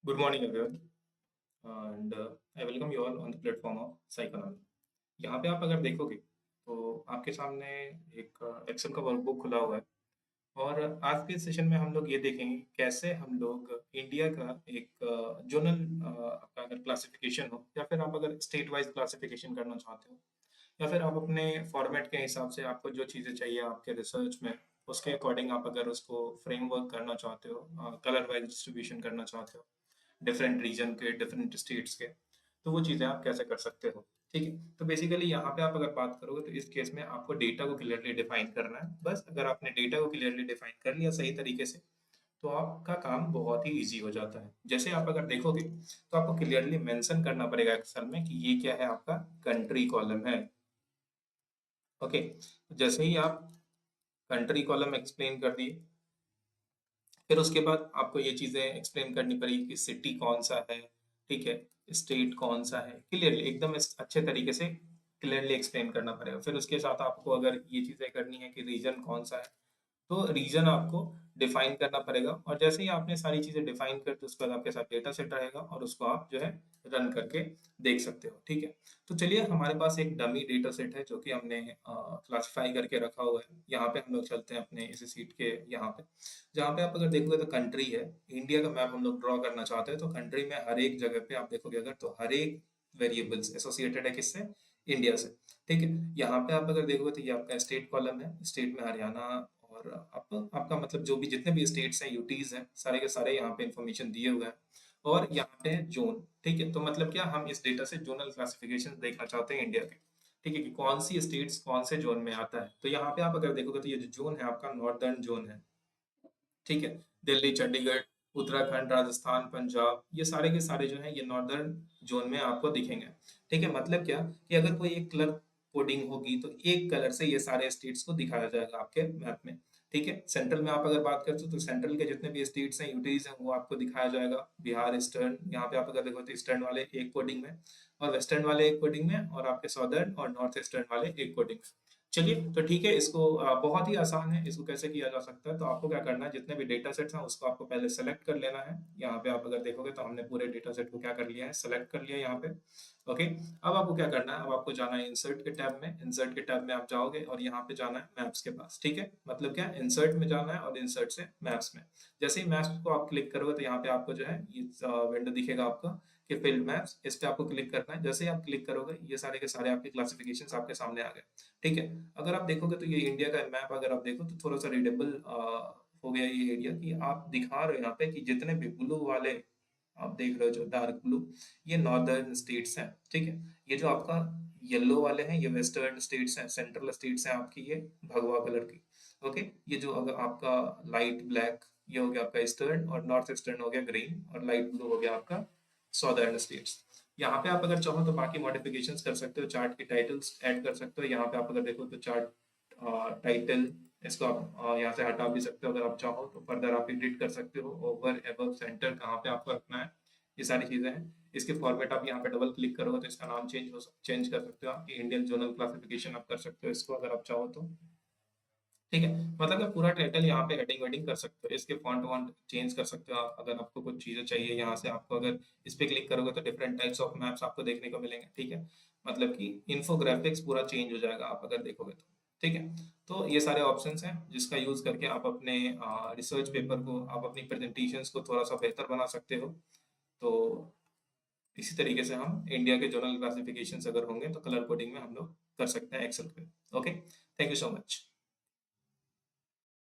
Good morning, everyone, and I welcome you all on the platform of Psychonomy. यहाँ पे आप अगर देखोगे तो आपके सामने एक एक्सेल का वर्कबुक खुला हुआ है और आज के सेशन में हम लोग ये देखेंगे कैसे हम लोग इंडिया का एक जोनल आपका अगर क्लासिफिकेशन हो या फिर आप अगर स्टेट वाइज क्लासिफिकेशन करना चाहते हो या फिर आप अपने फॉर्मेट के हिसाब से आपको जो चीज़ें चाहिए आपके रिसर्च में उसके अकॉर्डिंग आप अगर उसको फ्रेमवर्क करना चाहते हो कलर वाइज डिस्ट्रीब्यूशन करना चाहते हो डिफरेंट रीजन के डिफरेंट स्टेट्स के तो वो चीज़ें आप कैसे कर सकते हो। ठीक है, तो बेसिकली यहाँ पे आप अगर बात करोगे तो इस केस में आपको डेटा को क्लियरली डिफाइन करना है। बस अगर आपने डेटा को क्लियरली डिफाइन कर लिया सही तरीके से तो आपका काम बहुत ही इजी हो जाता है। जैसे आप अगर देखोगे तो आपको क्लियरली मेंशन करना पड़ेगा एक्सेल में कि ये क्या है, आपका कंट्री कॉलम है। ओके, तो जैसे ही आप कंट्री कॉलम एक्सप्लेन कर दिए, फिर उसके बाद आपको ये चीज़ें एक्सप्लेन करनी पड़ेगी कि सिटी कौन सा है, ठीक है, स्टेट कौन सा है, क्लियरली एकदम अच्छे तरीके से क्लियरली एक्सप्लेन करना पड़ेगा। फिर उसके साथ आपको अगर ये चीज़ें करनी है कि रीजन कौन सा है, तो रीजन आपको डिफाइन करना पड़ेगा और जैसे ही आपने सारी चीज़ें डिफाइन कर दी उसके बाद आपके साथ डेटा सेट रहेगा और उसको आप जो है रन करके देख सकते हो। ठीक है, तो चलिए हमारे पास एक डमी डेटा सेट है जो कि हमने क्लासिफाई करके रखा हुआ है। यहाँ पे हम लोग चलते हैं अपने इसी सीट के यहाँ पे, जहाँ पे आप अगर देखोगे तो कंट्री है, इंडिया का मैप हम लोग ड्रॉ करना चाहते हैं। तो कंट्री में हर एक जगह पे आप देखोगे अगर तो हर एक वेरिएबल्स एसोसिएटेड है किससे, इंडिया से। ठीक है, यहाँ पे आप अगर देखोगे तो ये आपका स्टेट कॉलम है, स्टेट में हरियाणा और आपका मतलब जो भी जितने भी स्टेट्स हैं यूटीज हैं सारे के सारे यहाँ पे इंफॉर्मेशन दिए हुए हैं। और यहाँ पे जोन, ठीक है, तो मतलब क्या हम इस डेटा से जोनल क्लासिफिकेशन देखना चाहते हैं इंडिया के। ठीक है, कि कौन सी स्टेट्स कौन से जोन में आता है। तो यहाँ पे आप अगर देखोगे तो ये जो जोन है आपका नॉर्दर्न जोन है। ठीक है, दिल्ली, चंडीगढ़, उत्तराखंड, राजस्थान, पंजाब, ये सारे के सारे जो है ये नॉर्दर्न जोन में आपको दिखेंगे। ठीक है, मतलब क्या कि अगर कोई एक कलर कोडिंग होगी तो एक कलर से ये सारे स्टेट्स को दिखाया जाएगा आपके मैप में। ठीक है, सेंट्रल में आप अगर बात करते हो तो सेंट्रल के जितने भी स्टेट्स हैं यूटीज हैं वो आपको दिखाया जाएगा। बिहार ईस्टर्न, यहाँ पे आप अगर देखो तो ईस्टर्न वाले एक कोडिंग में और वेस्टर्न वाले एक कोडिंग में और आपके सदर्न और नॉर्थ ईस्टर्न वाले एक कोडिंग में। चलिए तो ठीक है, इसको बहुत ही आसान है, इसको कैसे किया जा सकता है। तो आपको क्या करना है, जितने भी डेटा सेट्स हैं उसको आपको पहले सेलेक्ट कर लेना है। यहाँ पे आप अगर देखोगे तो हमने पूरे डेटा सेट को क्या कर लिया है, सेलेक्ट कर लिया यहाँ पे। ओके, अब आपको क्या करना है, अब आपको जाना है इंसर्ट के टैब में। इंसर्ट के टैब में आप जाओगे और यहाँ पे जाना है मैप्स के पास। ठीक है, मतलब क्या, इंसर्ट में जाना है और इंसर्ट से मैप्स में। जैसे ही मैप्स को आप क्लिक करोगे तो यहाँ पे आपको जो है ये विंडो दिखेगा आपका कि फील्ड मैप्स, इस पे आपको क्लिक करना है। जैसे ही आप क्लिक करोगे ये सारे के सारे आपके क्लासिफिकेशन आपके सामने आ गए। ठीक है, अगर आप देखोगे तो ये इंडिया का मैप अगर आप देखो तो थोड़ा सा रीडेबल हो गया ये एरिया, कि आप दिखा रहे हो यहाँ पे कि जितने भी ब्लू वाले आप देख रहे हो जो डार्क ब्लू, ये नॉर्दर्न स्टेट्स हैं। ठीक है, ये जो आपका येलो वाले हैं ये वेस्टर्न स्टेट्स हैं, सेंट्रल स्टेट्स हैं आपकी ये भगवा कलर की। ओके, ये जो अगर आपका लाइट ब्लैक ये हो गया आपका ईस्टर्न और नॉर्थ ईस्टर्न हो गया ग्रीन और लाइट ब्लू हो गया आपका सॉदर्न स्टेट्स। यहाँ पे आप अगर चाहो तो बाकी मॉडिफिकेशंस कर सकते हो, चार्ट के टाइटल्स ऐड कर सकते हो। यहाँ पे आप अगर देखो तो चार्ट टाइटल, इसको आप यहाँ से हटा भी सकते हो अगर आप चाहो तो। फर्दर आप एडिट कर सकते हो, ओवर एबव सेंटर कहाँ पे आपको रखना है, ये सारी चीजें हैं। इसके फॉर्मेट आप यहाँ पे डबल क्लिक करोगे तो इसका नाम चेंज कर सकते हो आप, इंडियन जोनल क्लासिफिकेशन आप कर सकते हो इसको अगर आप चाहो तो। ठीक है, मतलब कि पूरा टाइटल यहाँ पे हेडिंग वेडिंग कर सकते हो, इसके फॉन्ट वॉन्ट चेंज कर सकते हो आप। अगर आपको कुछ चीजें चाहिए यहाँ से आपको अगर इस पे क्लिक करोगे तो डिफरेंट टाइप्स ऑफ मैप्स आपको देखने को मिलेंगे। ठीक है, मतलब कि इन्फोग्राफिक्स पूरा चेंज हो जाएगा आप अगर देखोगे तो। ठीक है, तो ये सारे ऑप्शंस हैं जिसका यूज करके आप अपने रिसर्च पेपर को, आप अपनी प्रेजेंटेशंस को थोड़ा सा बेहतर बना सकते हो। तो इसी तरीके से हम इंडिया के जोनल क्लासिफिकेशंस अगर होंगे तो कलर कोडिंग में हम लोग कर सकते हैं एक्सेल पे। Okay, thank you so much.